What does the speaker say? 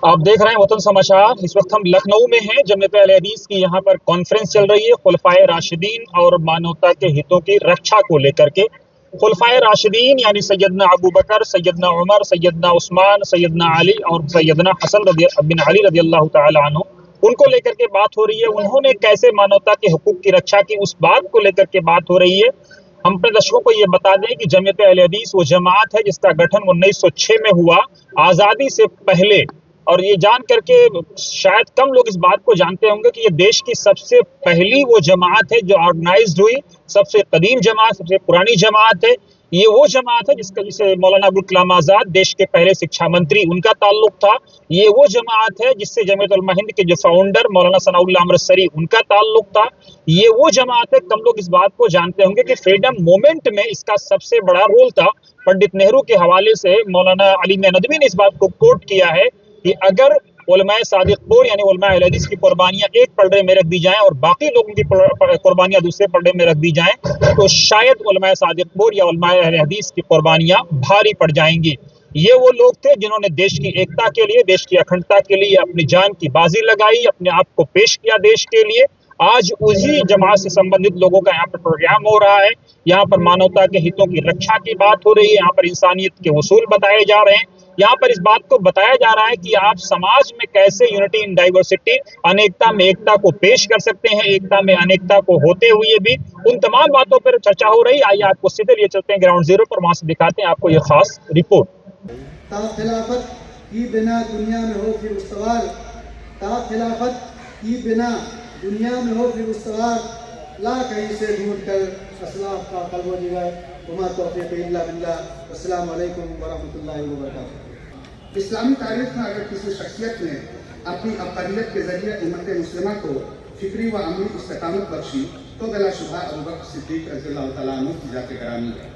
आप देख रहे हैं वतन समाचार। इस वक्त हम लखनऊ में हैं। जमीयत अहले हदीस की यहाँ पर कॉन्फ्रेंस चल रही है खुलफाए राशिदीन और मानवता के हितों की रक्षा को लेकर के। खुलफाए राशिदीन यानी सैयदना अबू बकर, सैयदना उमर, सैयदना उस्मान, सैयदना अली और सैयदना हसन बिन अली रज़ी अल्लाह तआला अन्हु, उनको लेकर के बात हो रही है। उन्होंने कैसे मानवता के हुकूक की रक्षा की, उस बात को लेकर के बात हो रही है। हम अपने दर्शकों को ये बता दें कि जमीयत अहले हदीस वो जमात है जिसका गठन 1906 में हुआ, आज़ादी से पहले। और ये जान करके शायद कम लोग इस बात को जानते होंगे कि ये देश की सबसे पहली वो जमात है जो ऑर्गेनाइज्ड हुई, सबसे कदीम जमात, सबसे पुरानी जमात है। ये वो जमात है जिसे मौलाना अबुल कलाम आज़ाद, देश के पहले शिक्षा मंत्री, उनका ताल्लुक था। ये वो जमात है जिससे जमीयत उलमा हिंद के जो फाउंडर मौलाना सनाउल्लाह अमृतसरी, उनका ताल्लुक था। ये वो जमात है, कम लोग इस बात को जानते होंगे कि फ्रीडम मूवमेंट में इसका सबसे बड़ा रोल था। पंडित नेहरू के हवाले से मौलाना अली मियां नदवी ने इस बात को कोट किया है कि अगर उलमाए सादिक़पुर यानी उलमाए अहले हदीस की कुर्बानियां एक पलड़े में रख दी जाएं और बाकी लोगों की कुर्बानियां दूसरे पलड़े में रख दी जाएं, तो शायद उलमाए सादिक़पुर या उलमाए अहले हदीस की कुर्बानियां भारी पड़ जाएंगी। ये वो लोग थे जिन्होंने देश की एकता के लिए, देश की अखंडता के लिए अपनी जान की बाजी लगाई, अपने आप को पेश किया देश के लिए। आज उसी जमात से संबंधित लोगों का यहाँ पर प्रोग्राम हो रहा है। यहाँ पर मानवता के हितों की रक्षा की बात हो रही है, यहाँ पर इंसानियत के उसूल बताए जा रहे हैं। यहाँ पर इस बात को बताया जा रहा है कि आप समाज में कैसे यूनिटी इन डाइवर्सिटी, अनेकता में एकता को पेश कर सकते हैं, एकता में अनेकता को होते हुए भी। उन तमाम बातों पर चर्चा हो रही है। आइए आपको सीधे लिए चलते हैं ग्राउंड जीरो पर, वहां से दिखाते हैं आपको ये खास रिपोर्ट। ता खिलाफत की बिना दुनिया में हो फिर उस्तवार, ता खिलाफत की बिना दुनिया में हो फिर उस्तवार, ला कहीं से ढूंढ कर असलाफ का कल्बो जिगर, वमा तौफीक इल्ला बिल्लाह, अस्सलाम वालेकुम व रहमतुल्लाहि व बरकातुहू। इस्लामी तारीख में अगर किसी शख्सियत ने अपनी अक़लियत के जरिए उम्मत मुस्लिमा को फिक्री व अमली इस्तिकामत बख्शी तो बिलाशुबहा अबू बकर सिद्दीक़ रज़ियल्लाहु तआला अन्हु की जात-ए-गिरामी है।